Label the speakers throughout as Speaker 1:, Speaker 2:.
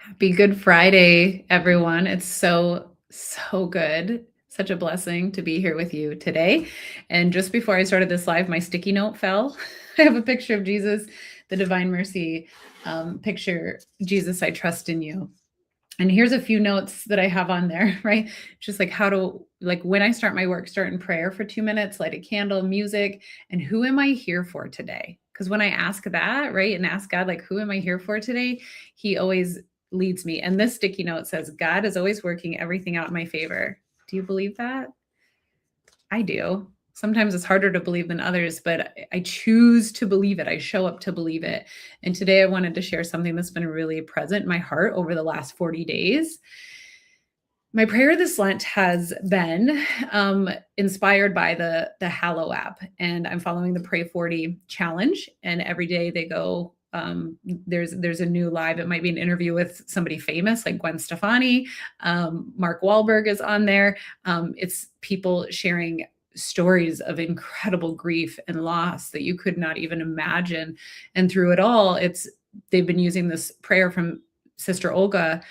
Speaker 1: Happy Good Friday, everyone. It's so good. Such a blessing to be here with you today. And just before I started this live, my sticky note fell. I have a picture of Jesus, the Divine Mercy picture. Jesus, I trust in you. And here's a few notes that I have on there, right? Just like how to, like when I start my work, start in prayer for 2 minutes, light a candle, music, and who am I here for today? Because when I ask that, right, and ask God, like, who am I here for today? He always leads me. And this sticky note says, God is always working everything out in my favor. Do you believe that? I do. Sometimes it's harder to believe than others, but I choose to believe it. I show up to believe it. And today I wanted to share something that's been really present in my heart over the last 40 days. My prayer this Lent has been inspired by the Hallow app, and I'm following the Pray 40 challenge. And every day they go, there's a new live. It might be an interview with somebody famous like Gwen Stefani. Mark Wahlberg is on there. It's people sharing stories of incredible grief and loss that you could not even imagine. And through it all, they've been using this prayer from Sister Olga,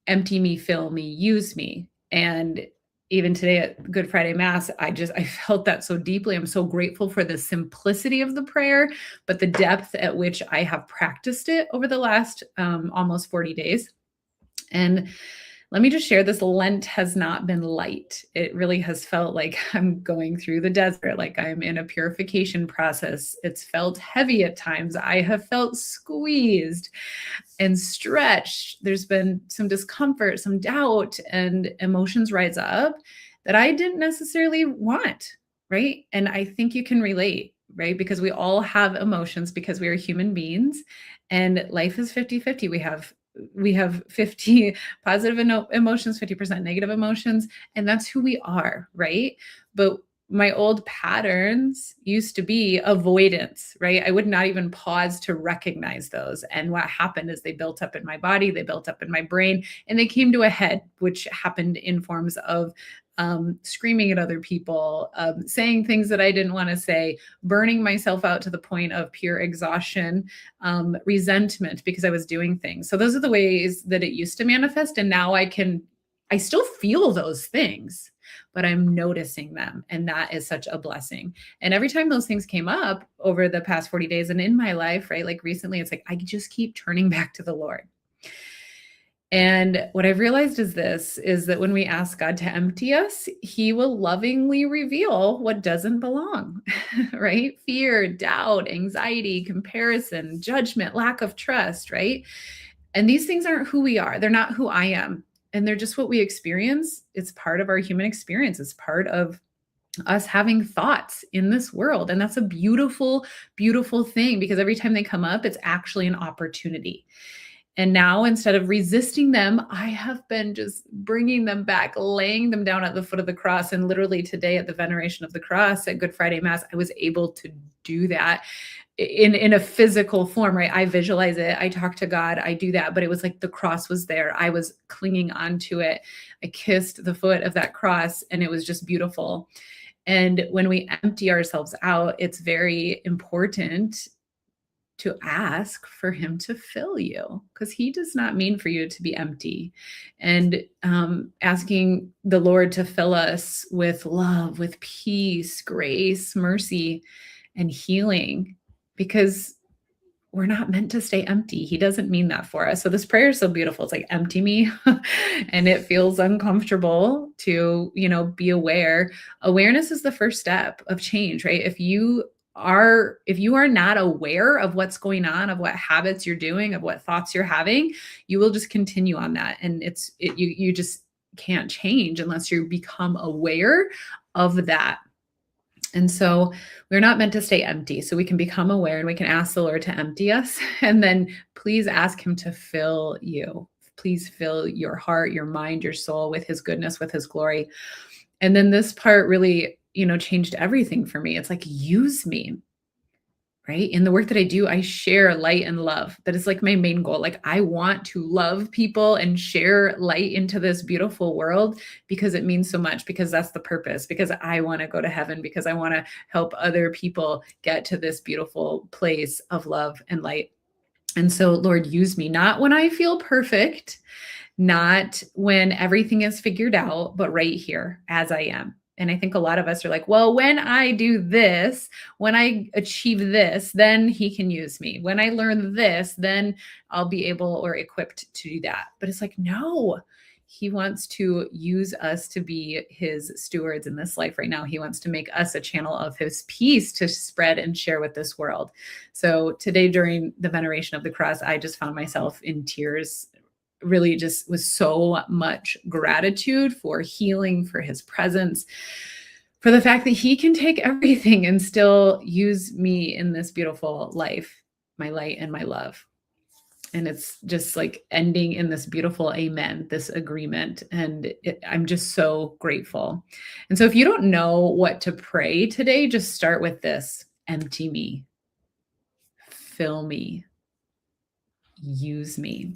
Speaker 1: empty me, fill me, use me. And even today at Good Friday Mass, I felt that so deeply. I'm so grateful for the simplicity of the prayer, but the depth at which I have practiced it over the last almost 40 days. And let me just share, this Lent has not been light. It really has felt like I'm going through the desert, like I'm in a purification process. It's felt heavy at times. I have felt squeezed and stretched. There's been some discomfort, some doubt, and emotions rise up that I didn't necessarily want, right? And I think you can relate, right? Because we all have emotions because we are human beings, and life is 50-50. We have 50 positive emotions, 50% negative emotions, and that's who we are, right? But my old patterns used to be avoidance, right? I would not even pause to recognize those. And what happened is they built up in my body, they built up in my brain, and they came to a head, which happened in forms of screaming at other people, saying things that I didn't want to say, burning myself out to the point of pure exhaustion, resentment because I was doing things. So those are the ways that it used to manifest. And now I still feel those things, but I'm noticing them. And that is such a blessing. And every time those things came up over the past 40 days and in my life, right, like recently, it's like I just keep turning back to the Lord. And what I've realized is that when we ask God to empty us, he will lovingly reveal what doesn't belong, right? Fear, doubt, anxiety, comparison, judgment, lack of trust, right? And these things aren't who we are. They're not who I am. And they're just what we experience. It's part of our human experience. It's part of us having thoughts in this world. And that's a beautiful, beautiful thing, because every time they come up, it's actually an opportunity. And now, instead of resisting them, I have been just bringing them back, laying them down at the foot of the cross. And literally today at the veneration of the cross at Good Friday Mass, I was able to do that in a physical form, right? I visualize it. I talk to God. I do that. But it was like the cross was there. I was clinging onto it. I kissed the foot of that cross, and it was just beautiful. And when we empty ourselves out, it's very important to ask for him to fill you, because he does not mean for you to be empty. And asking the Lord to fill us with love, with peace, grace, mercy, and healing, because we're not meant to stay empty. He doesn't mean that for us. So this prayer is so beautiful. It's like, empty me. And it feels uncomfortable to, be aware. Awareness is the first step of change, right? If you are not aware of what's going on, of what habits you're doing, of what thoughts you're having, you will just continue on that. And you just can't change unless you become aware of that. And so we're not meant to stay empty. So we can become aware, and we can ask the Lord to empty us. And then please ask him to fill you. Please fill your heart, your mind, your soul with his goodness, with his glory. And then this part really, changed everything for me. It's like, use me, right? In the work that I do, I share light and love. That is like my main goal. Like, I want to love people and share light into this beautiful world, because it means so much, because that's the purpose, because I want to go to heaven, because I want to help other people get to this beautiful place of love and light. And so, Lord, use me, not when I feel perfect, not when everything is figured out, but right here as I am. And I think a lot of us are like, well, when I do this, when I achieve this, then he can use me. When I learn this, then I'll be able or equipped to do that. But it's like, no, he wants to use us to be his stewards in this life right now. He wants to make us a channel of his peace to spread and share with this world. So today, during the veneration of the cross, I just found myself in tears, really just with so much gratitude for healing, for his presence, for the fact that he can take everything and still use me in this beautiful life, my light and my love. And it's just like ending in this beautiful amen, this agreement. And I'm just so grateful. And so if you don't know what to pray today, just start with this: empty me, fill me, use me.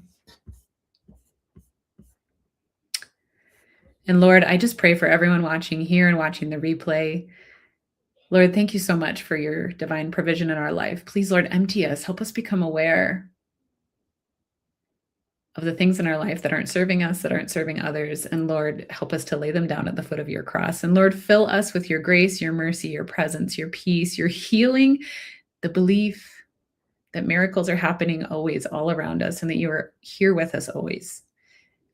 Speaker 1: And Lord, I just pray for everyone watching here and watching the replay. Lord, thank you so much for your divine provision in our life. Please, Lord, empty us. Help us become aware of the things in our life that aren't serving us, that aren't serving others. And Lord, help us to lay them down at the foot of your cross. And Lord, fill us with your grace, your mercy, your presence, your peace, your healing, the belief that miracles are happening always all around us and that you are here with us always.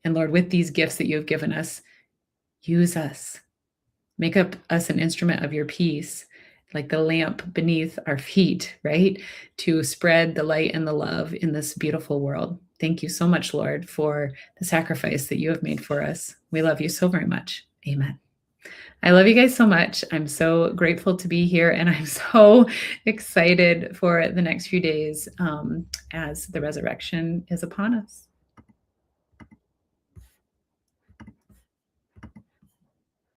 Speaker 1: And Lord, with these gifts that you have given us, use us. Make up us an instrument of your peace, like the lamp beneath our feet, right? To spread the light and the love in this beautiful world. Thank you so much, Lord, for the sacrifice that you have made for us. We love you so very much. Amen. I love you guys so much. I'm so grateful to be here, and I'm so excited for the next few days as the resurrection is upon us.